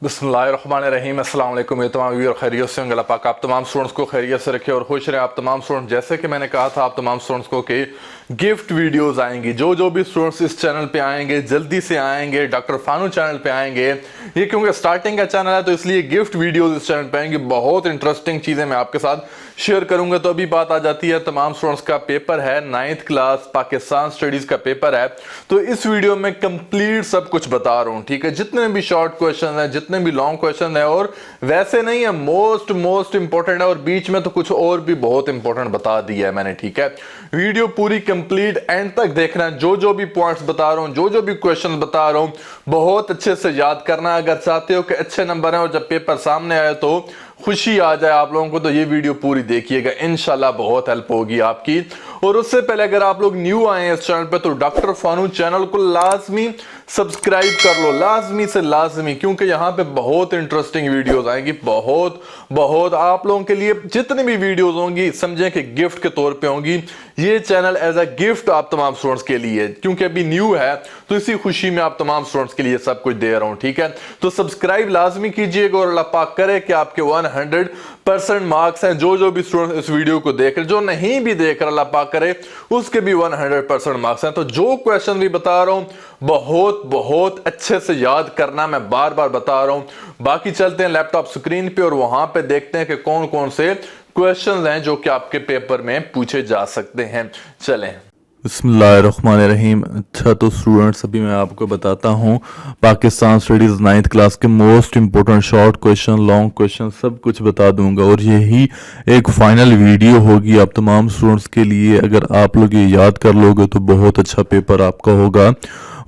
बिस्मिल्लाहिर्रहमानिर्रहीम अस्सलाम वालेकुम। ये तमाम व्यूअर खैरियत से होंगे। अल्लाह पाक आप तमाम स्टूडेंट्स को खैरियत से रखे और खुश रहे। आप तमाम स्टूडेंट्स, जैसे कि मैंने कहा था आप तमाम स्टूडेंट्स को कि गिफ्ट वीडियोस आएंगी। जो भी स्टूडेंट्स इस चैनल पे आएंगे जल्दी से आएंगे, डॉक्टर फानू चैनल पे आएंगे। ये क्योंकि स्टार्टिंग का चैनल है तो इसलिए गिफ्ट वीडियोस इस चैनल पे आएंगे। बहुत इंटरेस्टिंग चीज़ें मैं आपके साथ शेयर करूंगा। तो अभी बात आ जाती है, तमाम स्टूडेंट्स का पेपर है, 9th क्लास पाकिस्तान स्टडीज का पेपर है। तो इस वीडियो में कंप्लीट सब कुछ बता रहा हूँ, ठीक है। जितने भी शॉर्ट क्वेश्चन है, जितने भी लॉन्ग क्वेश्चन है, और वैसे नहीं है, मोस्ट इंपॉर्टेंट है, और बीच में तो कुछ और भी बहुत इंपॉर्टेंट बता दिया है मैंने, ठीक है। वीडियो पूरी कंप्लीट एंड तक देखना है। जो भी पॉइंट्स बता रहा हूँ, जो भी क्वेश्चन बता रहा हूँ, बहुत अच्छे से याद करना। अगर चाहते हो कि अच्छे नंबर हैं और जब पेपर सामने आए तो खुशी आ जाए आप लोगों को, तो ये वीडियो पूरी देखिएगा, इंशाल्लाह बहुत हेल्प होगी आपकी। और उससे पहले अगर आप लोग न्यू आए हैं इस चैनल पे तो डॉक्टर फानू चैनल को लाजमी सब्सक्राइब कर लो, लाजमी से लाजमी, क्योंकि यहाँ पे बहुत इंटरेस्टिंग वीडियोस आएंगी। बहुत आप लोगों के लिए जितनी भी वीडियोस होंगी समझें कि गिफ्ट के तौर पे होंगी। ये चैनल एज अ गिफ्ट आप तमाम स्टूडेंट्स के लिए, क्योंकि अभी न्यू है तो इसी खुशी में आप तमाम स्टूडेंट्स के लिए सब कुछ दे रहा हूं, ठीक है। तो सब्सक्राइब लाजमी कीजिएगा और अल्लाह पाक करे कि आपके 100% मार्क्स हैं। जो भी स्टूडेंट इस वीडियो को देख रहे, जो नहीं भी देख रहे, अल्लाह पाक करे उसके भी 100% मार्क्स हैं। तो जो क्वेश्चन भी बता रहा हूं बहुत अच्छे से याद करना, मैं बार बार बता रहा हूं। बाकी चलते हैं लैपटॉप स्क्रीन पे और वहां पे देखते हैं कि कौन कौन से क्वेश्चंस हैं जो कि आपके पेपर में पूछे जा सकते हैं। चलें। बिस्मिल्लाहिर्रहमानिर्रहीम। अच्छा, तो स्टूडेंट्स अभी मैं आपको बताता हूँ पाकिस्तान स्टडीज़ 9th क्लास के most important short question, long question सब कुछ बता दूंगा। और यही एक फाइनल वीडियो होगी आप तमाम स्टूडेंट्स के लिए। अगर आप लोग ये याद कर लोगे तो बहुत अच्छा पेपर आपका होगा,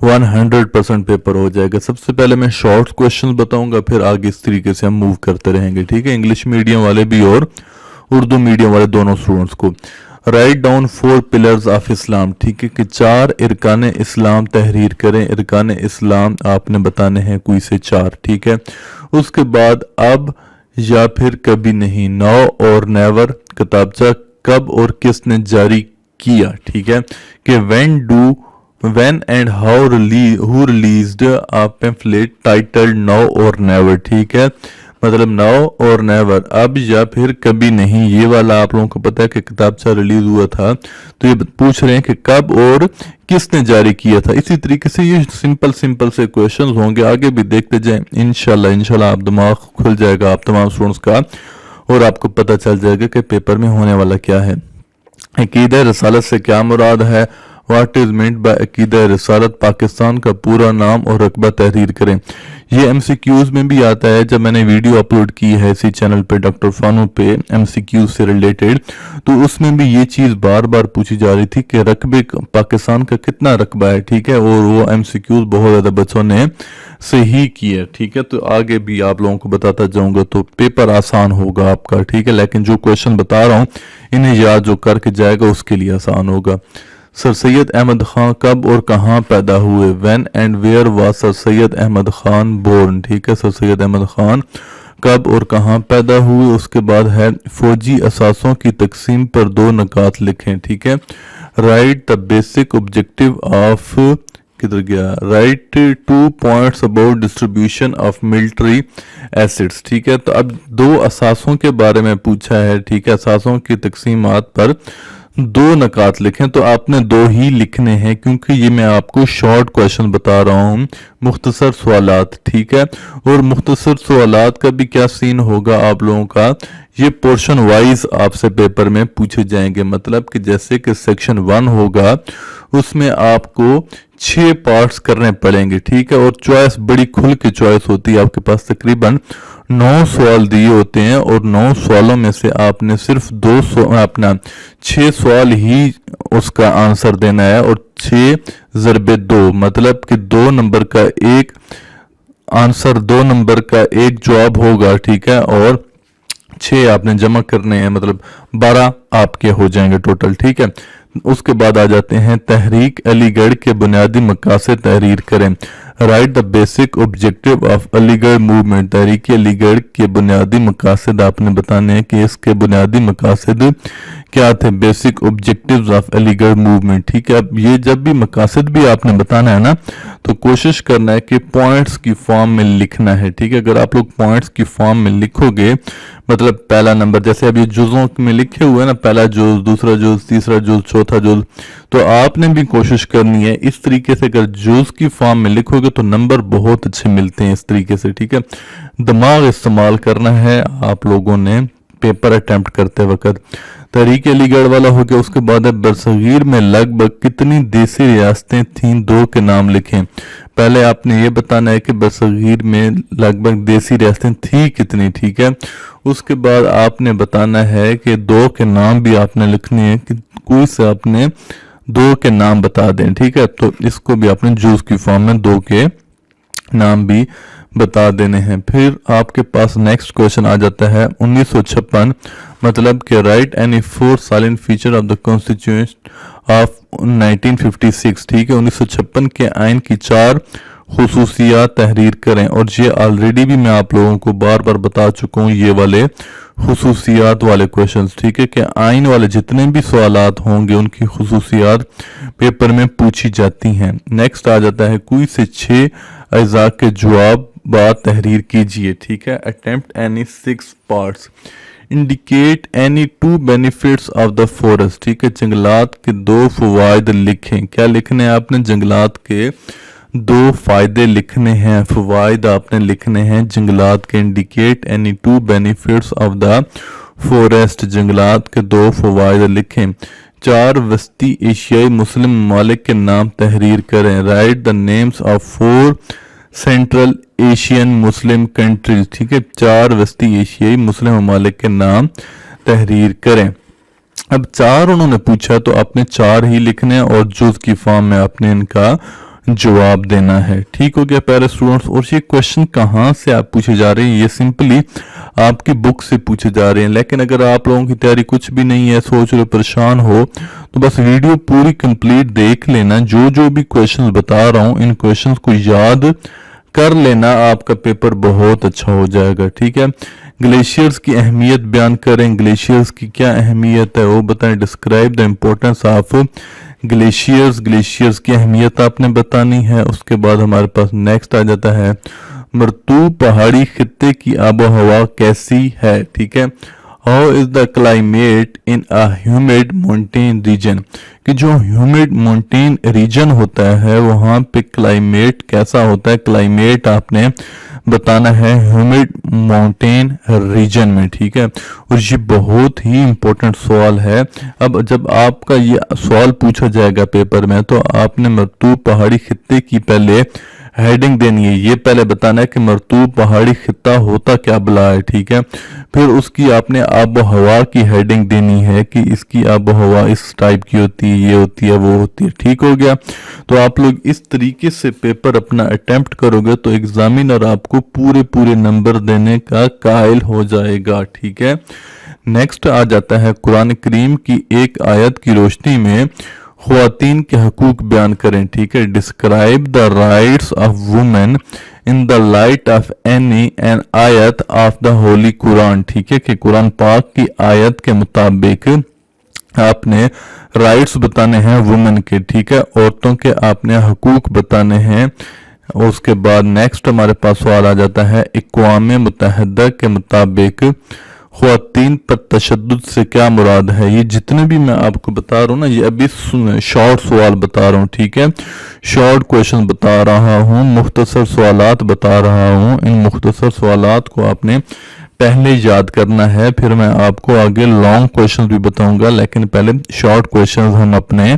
100% पेपर हो जाएगा। सबसे पहले मैं शॉर्ट क्वेश्चन बताऊंगा, फिर आगे इस तरीके से हम मूव करते रहेंगे, ठीक है। इंग्लिश मीडियम वाले भी और उर्दू मीडियम वाले दोनों स्टूडेंट्स को। Write down 4 pillars of Islam, ठीक है, कि 4 इरकान इस्लाम तहरीर करें। इरकान इस्लाम आपने बताने हैं कोई से 4, ठीक है। उसके बाद अब या फिर कभी नहीं, नाउ और नेवर, किताबचा कब और किसने जारी किया, ठीक है। कि when and who released a pamphlet titled now or never, ठीक है। मतलब नाउ और नेवर, अब या फिर कभी नहीं। ये वाला आप लोगों को पता है कि किताबचा रिलीज हुआ था, तो ये पूछ रहे हैं कि कब और किसने जारी किया था। इसी तरीके से ये सिंपल से क्वेश्चंस होंगे, आगे भी देखते जाएं। इंशाल्लाह आप दिमाग खुल जाएगा आप तमाम स्टूडेंट्स का, और आपको पता चल जाएगा कि पेपर में होने वाला क्या है। अकीदा रसालत से क्या मुराद है, व्हाट इज मीन्ड बाय अकीदा रिसालत, पाकिस्तान का पूरा नाम और रकबा तहरीर करें। ये एमसीक्यूज में भी आता है। जब मैंने वीडियो अपलोड की है इसी चैनल पे डॉक्टर फानू पे एमसीक्यूज से रिलेटेड, तो उसमें भी ये चीज़ बार बार पूछी जा रही थी कि रकबे पाकिस्तान का कितना रकबा है, ठीक है। और वो एमसीक्यूज बहुत ज़्यादा बच्चों ने सही किया, ठीक है। तो आगे भी आप लोगों को बताता जाऊंगा, तो पेपर आसान होगा आपका, ठीक है। लेकिन जो क्वेश्चन बता रहा हूँ इन्हें याद जो करके जाएगा उसके लिए आसान होगा। सर सैयद अहमद खान कब और कहाँ पैदा हुए, when and where was sir Syed Ahmed Khan born, ठीक है। सर सैयद अहमद खान कब और कहाँ पैदा हुए। उसके बाद है फौजी असासों की तकसीम पर 2 नकात लिखें, ठीक है। Right the basic objective of, किधर गया, right 2 points about distribution of military assets, ठीक है। तो अब 2 असासों के बारे में पूछा है, ठीक है। असासों की तकसीमात पर 2 नकात लिखें, तो आपने 2 ही लिखने हैं क्योंकि ये मैं आपको शॉर्ट क्वेश्चन बता रहा हूँ, मुख्तसर सवालात, ठीक है। और मुख्तसर सवालात का भी क्या सीन होगा आप लोगों का, ये पोर्शन वाइज आपसे पेपर में पूछे जाएंगे। मतलब कि जैसे कि सेक्शन 1 होगा उसमें आपको 6 पार्ट्स करने पड़ेंगे, ठीक है। और चॉइस बड़ी खुल की चॉइस होती है, आपके पास तकरीबन 9 सवाल दिए होते हैं और 9 सवालों में से आपने सिर्फ 6 सवाल ही उसका आंसर देना है। और 6 ज़रबे 2, मतलब कि 2 नंबर का एक आंसर, 2 नंबर का एक जवाब होगा, ठीक है। और 6 आपने जमा करने हैं, मतलब 12 आपके हो जाएंगे टोटल, ठीक है। उसके बाद आ जाते हैं तहरीक अलीगढ़ के बुनियादी मकासद तहरीर करें। Write the basic objective of Aligarh movement, तहरीक अलीगढ़ के बुनियादी मकासद आपने बताने हैं कि इसके बुनियादी मकासद کیا تھے بیسک آبجیکٹیوز آف علی گڑھ موومنٹ. ٹھیک ہے, اب یہ جب بھی مقاصد بھی آپ نے بتانا ہے نا تو کوشش کرنا ہے کہ پوائنٹس کی فارم میں لکھنا ہے. ٹھیک ہے, اگر آپ لوگ پوائنٹس کی فارم میں لکھو گے, مطلب پہلا نمبر جیسے اب یہ جزوں میں لکھے ہوئے ہیں نا, پہلا جز, دوسرا جز, تیسرا جز, چوتھا جز, تو آپ نے بھی کوشش کرنی ہے اس طریقے سے. اگر جز کی فارم میں لکھو گے تو نمبر بہت اچھے ملتے ہیں اس طریقے سے. ٹھیک ہے, دماغ استعمال کرنا ہے آپ لوگوں نے پیپر اٹیمپٹ کرتے وقت. تحریک علی گڑھ والا ہو گیا. اس کے بعد ہے برصغیر میں لگ بھگ کتنی دیسی ریاستیں تھیں, 2 کے نام لکھیں. پہلے آپ نے یہ بتانا ہے کہ برصغیر میں لگ بھگ دیسی ریاستیں تھیں کتنی. ٹھیک ہے, اس کے بعد آپ نے بتانا ہے کہ 2 کے نام بھی آپ نے لکھنے ہیں, کہ کوئی سے آپ نے 2 کے نام بتا دیں. ٹھیک ہے, تو اس کو بھی آپ نے جوز کی فارم میں 2 کے نام بھی بتا دینے ہیں. پھر آپ کے پاس نیکسٹ کویشچن آ جاتا ہے 1956, مطلب کہ write any 4 silent feature of the constitution of 1956. ٹھیک ہے, 1956 کے آئین کی 4 خصوصیات تحریر کریں. اور یہ آلریڈی بھی میں آپ لوگوں کو بار بار بتا چکا ہوں یہ والے خصوصیات والے کویشچنز. ٹھیک ہے, کہ آئین والے جتنے بھی سوالات ہوں گے ان کی خصوصیات پیپر میں پوچھی جاتی ہیں. نیکسٹ آ جاتا ہے کوئی سے 6 اجزاء کے جواب بات تحریر کیجئے. ٹھیک ہے, attempt any 6 parts. indicate any 2 benefits of the forest. ٹھیک ہے, جنگلات کے 2 فوائد لکھیں. کیا لکھنے ہیں آپ نے؟ جنگلات کے 2 فائدے لکھنے ہیں, فوائد آپ نے لکھنے ہیں جنگلات کے. indicate any 2 benefits of the forest. جنگلات کے 2 فوائد لکھیں. 4 وسطی ایشیائی مسلم ممالک کے نام تحریر کریں. write the names of 4 central Asian Muslim countries. ٹھیک ہے, 4 وسطی ایشیائی مسلم ممالک کے نام تحریر کریں. اب 4 انہوں نے پوچھا تو آپ نے 4 ہی لکھنے ہیں اور جز کی فارم میں آپ نے ان کا جواب دینا ہے. ٹھیک ہو گیا پیارے اسٹوڈنٹس. اور یہ کویشچن کہاں سے آپ پوچھے جا رہے ہیں؟ یہ سمپلی آپ کی بک سے پوچھے جا رہے ہیں. لیکن اگر آپ لوگوں کی تیاری کچھ بھی نہیں ہے, سوچ رہے پریشان ہو, تو بس ویڈیو پوری کمپلیٹ دیکھ لینا. جو بھی کویشچنز بتا رہا ہوں ان کویشچنز کو یاد کر لینا, آپ کا پیپر بہت اچھا ہو جائے گا. ٹھیک ہے, گلیشیئرز کی اہمیت بیان کریں. گلیشیئرز کی کیا اہمیت ہے وہ بتائیں. Describe the importance of glaciers. Glaciers کی اہمیت آپ نے بتانی ہے. اس کے بعد ہمارے پاس نیکسٹ آ جاتا ہے مرطوب پہاڑی خطے کی آب و ہوا کیسی ہے. ٹھیک ہے, How is the climate in a humid mountain region. کہ جو humid mountain region ہوتا ہے وہاں پہ کلائمیٹ کیسا ہوتا ہے. کلائمیٹ آپ نے بتانا ہے humid mountain region میں. ٹھیک ہے, اور یہ بہت ہی امپورٹنٹ سوال ہے. اب جب آپ کا یہ سوال پوچھا جائے گا پیپر میں تو آپ نے مرطوب پہاڑی خطے کی پہلے ہیڈنگ دینی ہے. یہ پہلے بتانا ہے کہ مرطوب پہاڑی خطہ ہوتا کیا بلا ہے. ٹھیک ہے, پھر اس کی آپ نے آب و ہوا کی ہیڈنگ دینی ہے کہ اس کی آب و ہوا اس ٹائپ کی ہوتی ہے, یہ ہوتی ہے, وہ ہوتی ہے. ٹھیک ہو گیا. تو آپ لوگ اس طریقے سے پیپر اپنا اٹیمپٹ کرو گے تو ایگزامینر آپ کو پورے نمبر دینے کا قائل ہو جائے گا. ٹھیک ہے, نیکسٹ آ جاتا ہے قرآن کریم کی ایک آیت کی روشنی میں خواتین کے حقوق بیان کریں. ٹھیک ہے, describe the rights of women in the light of any an آیت آف دا ہولی قرآن. ٹھیک ہے, کہ قرآن پاک کی آیت کے مطابق آپ نے رائٹس بتانے ہیں وومن کے. ٹھیک ہے, عورتوں کے آپ نے حقوق بتانے ہیں. اور اس کے بعد نیکسٹ ہمارے پاس سوال آ جاتا ہے اقوام متحدہ کے مطابق خواتین پر تشدد سے کیا مراد ہے. یہ جتنے بھی میں آپ کو بتا رہا ہوں نا, یہ ابھی شارٹ سوال بتا رہا ہوں. ٹھیک ہے, شارٹ کویشچن بتا رہا ہوں, مختصر سوالات بتا رہا ہوں. ان مختصر سوالات کو آپ نے پہلے یاد کرنا ہے, پھر میں آپ کو آگے لانگ کویشچنز بھی بتاؤں گا. لیکن پہلے شارٹ کویشچنز ہم اپنے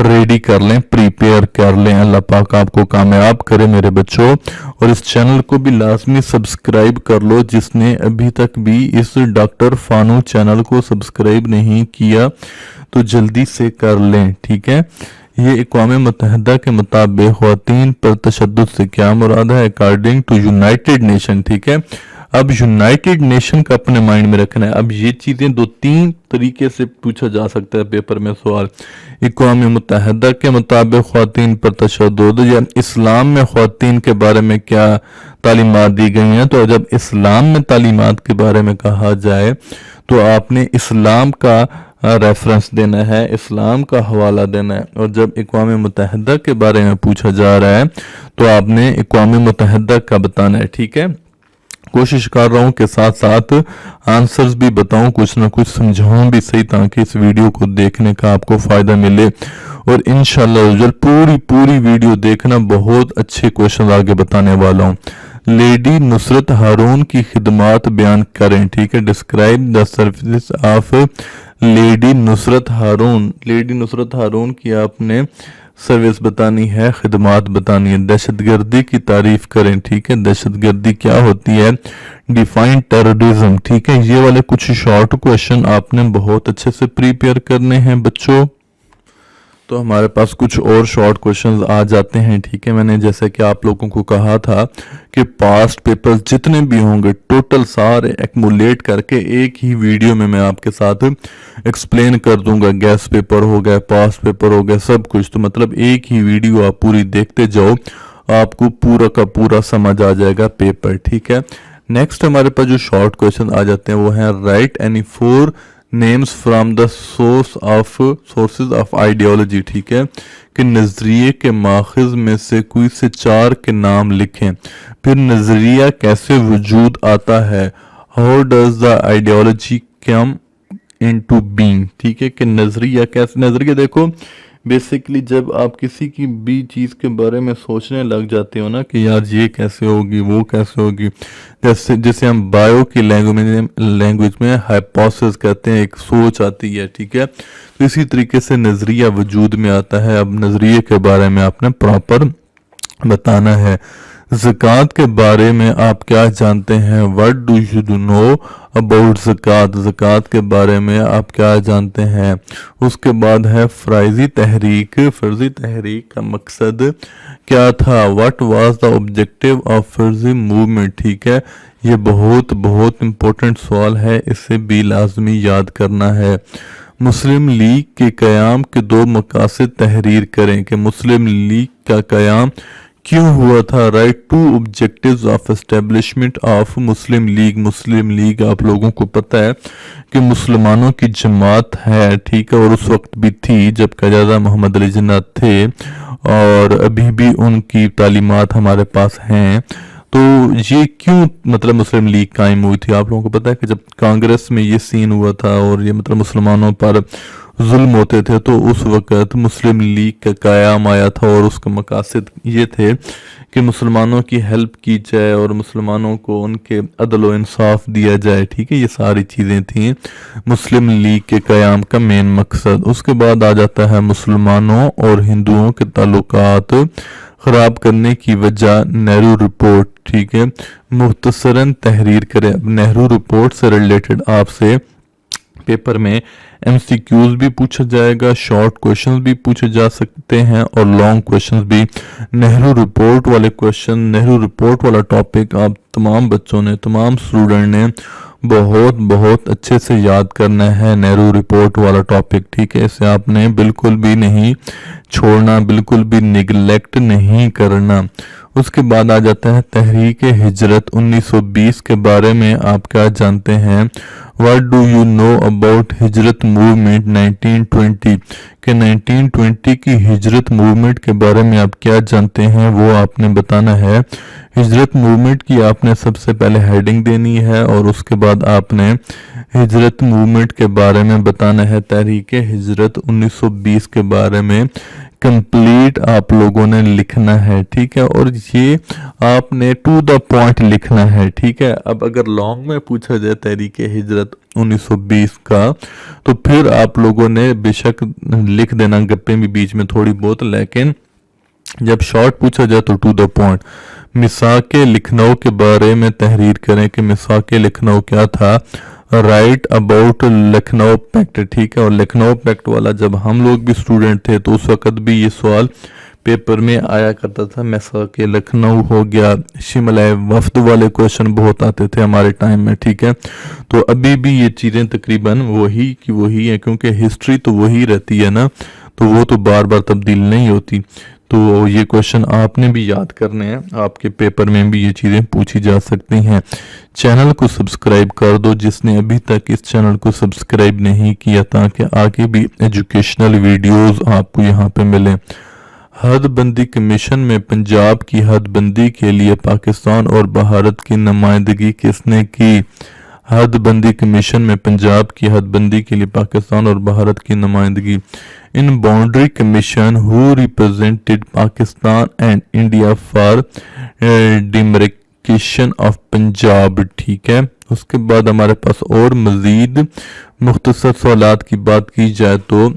ریڈی کر لیں, پریپیئر کر لیں. اللہ پاک آپ کو کامیاب کرے میرے بچوں. اور اس چینل کو بھی لازمی سبسکرائب کر لو جس نے ابھی تک بھی اس ڈاکٹر فانو چینل کو سبسکرائب نہیں کیا تو جلدی سے کر لیں. ٹھیک ہے, یہ اقوام متحدہ کے مطابق خواتین پر تشدد سے کیا مراد ہے اکارڈنگ ٹو یونائٹڈ نیشن. ٹھیک ہے, اب یونائٹڈ نیشن کا اپنے مائنڈ میں رکھنا ہے. اب یہ چیزیں 2-3 طریقے سے پوچھا جا سکتا ہے پیپر میں سوال. اقوام متحدہ کے مطابق خواتین پر تشدد, یا اسلام میں خواتین کے بارے میں کیا تعلیمات دی گئی ہیں. تو جب اسلام میں تعلیمات کے بارے میں کہا جائے تو آپ نے اسلام کا रेफरेंस देना है, इस्लाम का हवाला देना है। और जब अक़वाम मुत्तहिदा के बारे में पूछा जा रहा है तो आपने अक़वाम मुत्तहिदा का बताना है, ठीक है। कोशिश कर रहा हूँ कि साथ साथ आंसर्स भी बताऊं, कुछ ना कुछ समझाऊं भी सही, ताकि इस वीडियो को देखने का आपको फ़ायदा मिले। और इंशाल्लाह पूरी वीडियो देखना, बहुत अच्छे क्वेश्चन आगे बताने वाला हूँ। लेडी नुसरत हारून की खिदमात बयान करें, ठीक है। Describe the services of lady Nusrat Haroon. Lady Nusrat Haroon की आपने सर्विस बतानी है, खिदमात बतानी है। दहशतगर्दी की तारीफ करें, ठीक है। दहशतगर्दी क्या होती है, डिफाइन टेररिज्म, ठीक है। ये वाले कुछ शॉर्ट क्वेश्चन आपने बहुत अच्छे से प्रिपेयर करने हैं बच्चों। तो हमारे पास कुछ और शॉर्ट क्वेश्चंस आ जाते हैं, ठीक है। मैंने जैसे कि आप लोगों को कहा था कि पास्ट पेपर्स जितने भी होंगे टोटल सारे एक्मुलेट करके एक ही वीडियो में मैं आपके साथ एक्सप्लेन कर दूंगा। गैस पेपर हो गया, पास्ट पेपर हो गया, सब कुछ। तो मतलब एक ही वीडियो आप पूरी देखते जाओ, आपको पूरा का पूरा समझ आ जाएगा पेपर, ठीक है। नेक्स्ट हमारे पास जो शॉर्ट क्वेश्चन आ जाते हैं वो है right any 4 names from the sources of ideology, ठीक है। कि नजरिए के माखज में से कोई से 4 के नाम लिखें। फिर नजरिया कैसे वजूद आता है, how does the ideology come into being, ठीक है। कि नजरिया कैसे, नजरिया देखो बेसिकली जब आप किसी की भी चीज़ के बारे में सोचने लग जाते हो ना कि यार ये कैसे होगी, वो कैसे होगी, जैसे हम बायो की लैंग्वेज में हाइपोथेसिस कहते हैं, एक सोच आती है, ठीक है। तो इसी तरीके से नज़रिया वजूद में आता है। अब नज़रिए के बारे में आपने प्रॉपर बताना है। ज़कात के बारे में आप क्या जानते हैं, what do you know about ज़कात, ज़कात के बारे में आप क्या जानते हैं। उसके बाद है फ़र्ज़ी तहरीक का मकसद क्या था, what was the objective of Faraizi movement, ठीक है। ये बहुत इम्पोर्टेंट सवाल है, इसे भी लाजमी याद करना है। मुस्लिम लीग के क़याम के 2 मकासद तहरीर करें। कि मुस्लिम लीग का क़याम क्यों हुआ था, right 2 objectives of establishment of Muslim league. Muslim league आप लोगों को पता है कि मुसलमानों की जमात है, ठीक है। और उस वक्त भी थी जब क़यादा मोहम्मद अली जिन्ना थे, और अभी भी उनकी तालीमात हमारे पास हैं। तो ये क्यों मतलब मुस्लिम लीग कायम हुई थी, आप लोगों को पता है कि जब कांग्रेस में ये सीन हुआ था और ये मतलब मुसलमानों पर जुल्म होते थे, तो उस वक़्त मुस्लिम लीग का क़याम आया था। और उसका मकासद ये थे कि मुसलमानों की हेल्प की जाए और मुसलमानों को उनके अदल व इंसाफ दिया जाए, ठीक है। ये सारी चीज़ें थी मुस्लिम लीग के क़याम का मेन मकसद। उसके बाद आ जाता है मुसलमानों और हिंदुओं के ताल्लुकात ख़राब करने की वजह, नेहरू रिपोर्ट, ठीक है। मुख्तसरन तहरीर करें। नेहरू रिपोर्ट से रिलेटेड आपसे पेपर में MCQs भी पूछा जाएगा, शॉर्ट क्वेश्चंस भी पूछे जा सकते हैं और लॉन्ग क्वेश्चंस भी। नेहरू रिपोर्ट वाले क्वेश्चन, नेहरू रिपोर्ट वाला टॉपिक आप तमाम बच्चों ने, तमाम स्टूडेंट ने बहुत अच्छे से याद करना है। नेहरू रिपोर्ट वाला टॉपिक, ठीक है। इसे आपने बिल्कुल भी नहीं छोड़ना, बिल्कुल भी निगलेक्ट नहीं करना। उसके बाद आ जाता है तहरीक हिजरत 1920 के बारे में आप क्या जानते हैं, what do you know about हिजरत मूवमेंट 1920। के 1920 की हिजरत मूवमेंट के बारे में आप क्या जानते हैं, वो आपने बताना है। हिजरत मूवमेंट की आपने सबसे पहले हेडिंग देनी है और उसके बाद आपने हिजरत मूवमेंट के बारे में बताना है। तहरीक हिजरत 1920 के बारे में कंप्लीट आप लोगों ने लिखना है, ठीक है। और ये आपने टू द पॉइंट लिखना है, ठीक है। अब अगर लॉन्ग में पूछा जाए तहरीक हिजरत 1920 का, तो फिर आप लोगों ने बेशक लिख देना गप्पे भी बीच में थोड़ी बहुत, लेकिन जब शॉर्ट पूछा जाए तो टू द पॉइंट। मिसाक लखनऊ के बारे में तहरीर करें कि मिसाक लखनऊ क्या था, राइट अबाउट लखनऊ पैक्ट, ठीक है। और लखनऊ पैक्ट वाला जब हम लोग भी स्टूडेंट थे तो उस वक़्त भी ये सवाल पेपर में आया करता था। मिसाक लखनऊ हो गया, शिमला वफ्द वाले क्वेश्चन बहुत आते थे हमारे टाइम में, ठीक है। तो अभी भी ये चीज़ें तकरीबन वही की वही है, क्योंकि हिस्ट्री तो वही रहती है ना, तो वो तो बार बार तब्दील नहीं होती। تو یہ کوشچن آپ نے بھی یاد کرنے ہیں, آپ کے پیپر میں بھی یہ چیزیں پوچھی جا سکتی ہیں. چینل کو سبسکرائب کر دو جس نے ابھی تک اس چینل کو سبسکرائب نہیں کیا, تاکہ آگے بھی ایجوکیشنل ویڈیوز آپ کو یہاں پہ ملیں. حد بندی کمیشن میں پنجاب کی حد بندی کے لیے پاکستان اور بھارت کی نمائندگی کس نے کی؟ حد بندی کمیشن میں پنجاب کی حد بندی کے لیے پاکستان اور بھارت کی نمائندگی. In boundary commission who represented Pakistan and India for demarcation of Punjab. ٹھیک ہے, اس کے بعد ہمارے پاس اور مزید مختصر سوالات کی بات کی جائے تو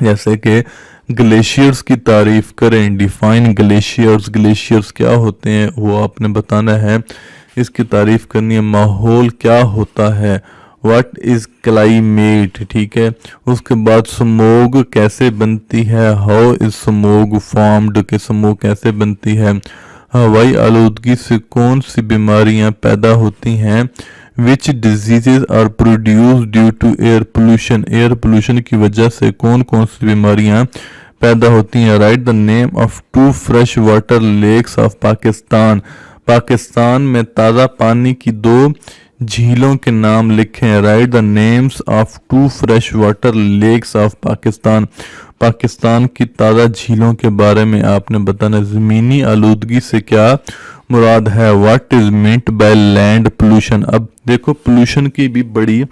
جیسے کہ گلیشیئرز کی تعریف کریں. ڈیفائن گلیشیئرز, گلیشیئرز کیا ہوتے ہیں وہ آپ نے بتانا ہے, اس کی تعریف کرنی ہے. ماحول کیا ہوتا ہے, واٹ از کلائمیٹ. ٹھیک ہے, اس کے بعد سموگ کیسے بنتی ہے, ہاؤ از سموگ فارمڈ, کہ سموگ کیسے بنتی ہے. ہوائی آلودگی سے کون سی بیماریاں پیدا ہوتی ہیں. Which diseases are produce due to air pollution, air pollution کی وجہ سے کون کون سی بیماریاں پیدا ہوتی ہیں. Write the name of 2 fresh water lakes of Pakistan, Pakistan میں تازہ پانی کی 2 جھیلوں کے نام لکھیں. Write the names of 2 fresh water lakes of Pakistan, Pakistan کی تازہ جھیلوں کے بارے میں آپ نے بتانا. زمینی آلودگی سے کیا مراد ہے, what is meant by land pollution. اب دیکھو پولوشن کی بھی بڑی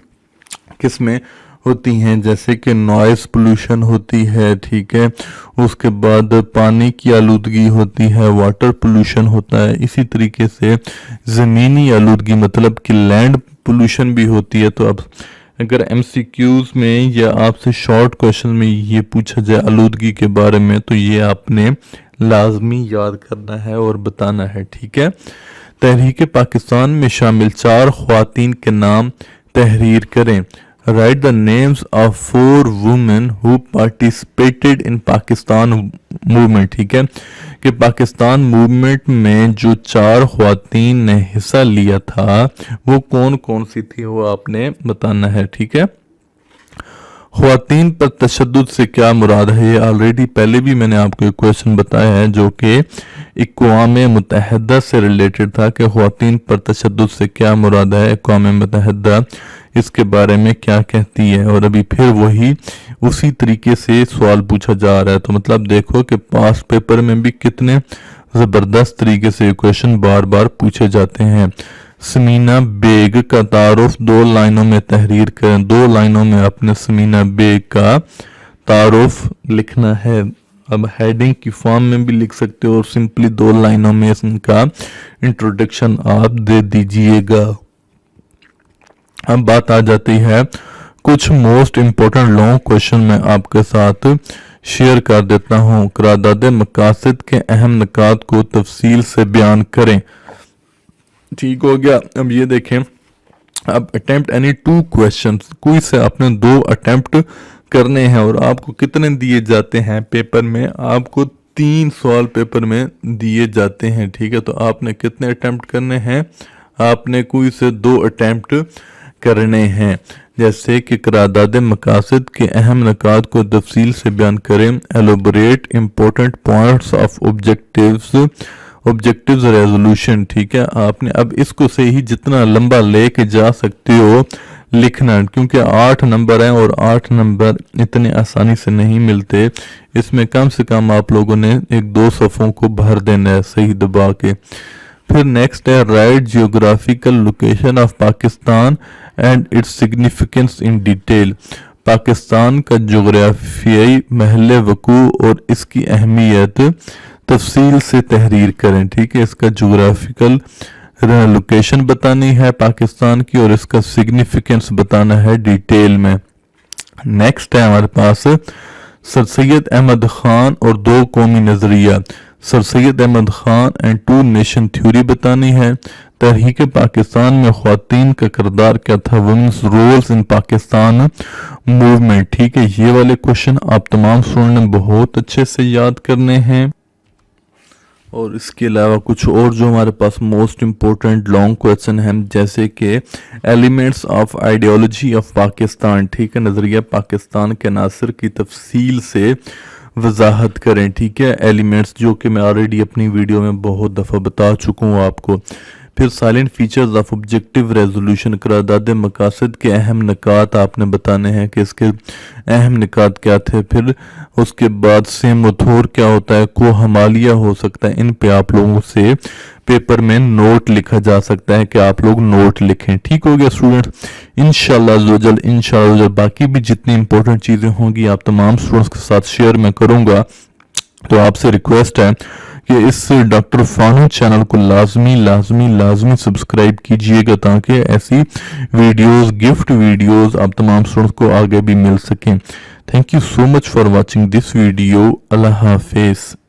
قسمیں ہوتی ہیں, جیسے کہ نوائز پولوشن ہوتی ہے. ٹھیک ہے, اس کے بعد پانی کی آلودگی ہوتی ہے, واٹر پولوشن ہوتا ہے. اسی طریقے سے زمینی آلودگی مطلب کہ لینڈ پولوشن بھی ہوتی ہے. تو اب اگر ایم سی کیوز میں یا آپ سے شارٹ کویشچن میں یہ پوچھا جائے آلودگی کے بارے میں تو یہ آپ نے لازمی یاد کرنا ہے اور بتانا ہے. ٹھیک ہے, تحریک پاکستان میں شامل 4 خواتین کے نام تحریر کریں. Write the names of 4 women who participated in Pakistan movement. ٹھیک ہے, کہ پاکستان موومنٹ میں جو 4 خواتین نے حصہ لیا تھا وہ کون کون سی تھی وہ آپ نے بتانا ہے. ٹھیک ہے, خواتین پر تشدد سے کیا مراد ہے, یہ آلریڈی پہلے بھی میں نے آپ کو ایک کویشچن بتایا ہے جو کہ اقوام متحدہ سے ریلیٹڈ تھا کہ خواتین پر تشدد سے کیا مراد ہے. اقوام متحدہ اس کے بارے میں کیا کہتی ہے, اور ابھی پھر وہی اسی طریقے سے سوال پوچھا جا رہا ہے. تو مطلب دیکھو کہ پاس پیپر میں بھی کتنے زبردست طریقے سے کویشچن بار بار پوچھے جاتے ہیں. سمینہ بیگ کا تعارف 2 لائنوں میں تحریر کریں. 2 لائنوں میں اپنے سمینہ بیگ کا تعارف لکھنا ہے. اب ہیڈنگ کی فارم میں بھی لکھ سکتے ہو اور سمپلی 2 لائنوں میں اس کا انٹروڈکشن آپ دے دیجئے گا. اب بات آ جاتی ہے کچھ موسٹ امپورٹنٹ لانگ کویشچن میں آپ کے ساتھ شیئر کر دیتا ہوں. قرارداد مقاصد کے اہم نکات کو تفصیل سے بیان کریں. ٹھیک ہو گیا, اب یہ دیکھیں, اب اٹیمپٹ اینی 2 questions, کوئی سے آپ نے 2 اٹیمپٹ کرنے ہیں اور آپ کو کتنے دیے جاتے ہیں پیپر میں, آپ کو 3 سوال پیپر میں دیے جاتے ہیں. ٹھیک ہے, تو آپ نے کتنے اٹیمپٹ کرنے ہیں, آپ نے کوئی سے 2 اٹیمپٹ کرنے ہیں. جیسے کہ قرارداد مقاصد کے اہم نکات کو تفصیل سے بیان کریں. Elaborate important points of objectives resolution. ٹھیک ہے, آپ نے اب اس کو سے ہی جتنا لمبا لے کے جا سکتے ہو لکھنا, کیونکہ 8 نمبر ہیں اور 8 نمبر اتنے آسانی سے نہیں ملتے. اس میں کم سے کم آپ لوگوں نے 1-2 صفوں کو بھر دینا ہے صحیح دبا کے. پھر نیکسٹ ہے write geographical location of Pakistan and its significance in detail. Pakistan کا جغرافیائی محل وقوع اور اس کی اہمیت تفصیل سے تحریر کریں. ٹھیک ہے, اس کا جغرافیکل لوکیشن بتانی ہے پاکستان کی اور اس کا سگنیفیکنس بتانا ہے ڈیٹیل میں. نیکسٹ ہے ہمارے پاس سر سید احمد خان اور 2 قومی نظریہ. Sir Syed Ahmed Khan and 2 nation theory بتانی ہے. تحریک پاکستان میں خواتین کا کردار کیا تھا, وومنس رولز ان پاکستان موومنٹ. ٹھیک ہے, یہ والے کوشچن آپ تمام اسٹوڈنٹ نے بہت اچھے سے یاد کرنے ہیں. اور اس کے علاوہ کچھ اور جو ہمارے پاس موسٹ امپورٹنٹ لانگ کویشچن ہیں, جیسے کہ elements of ideology of Pakistan. ٹھیک ہے, نظریہ پاکستان کے عناصر کی تفصیل سے वजाहत करें, ठीक है, एलिमेंट्स जो कि मैं ऑलरेडी अपनी वीडियो में बहुत दफ़ा बता चुका हूँ आपको। फिर silent features of objective resolution, करारदाद मकासद के अहम निकात आपने बताने हैं कि इसके अहम निकात क्या थे। फिर उसके बाद सेमोथोर क्या होता है, को हमालिया हो सकता है, इन पे आप लोगों से पेपर में नोट लिखा जा सकता है कि आप लोग नोट लिखें। ठीक हो गया स्टूडेंट्स, इंशाल्लाह बाकी भी जितनी इंपॉर्टेंट चीज़ें होंगी आप तमाम स्टूडेंट्स के साथ शेयर मैं करूँगा। तो आपसे रिक्वेस्ट है कि इस डॉक्टर फानू चैनल को लाजमी सब्सक्राइब कीजिएगा ताकि ऐसी वीडियोस, गिफ्ट वीडियोस आप तमाम स्टूडेंट्स को आगे भी मिल सकें। Thank you so much for watching this video. अल्लाह हाफिज़।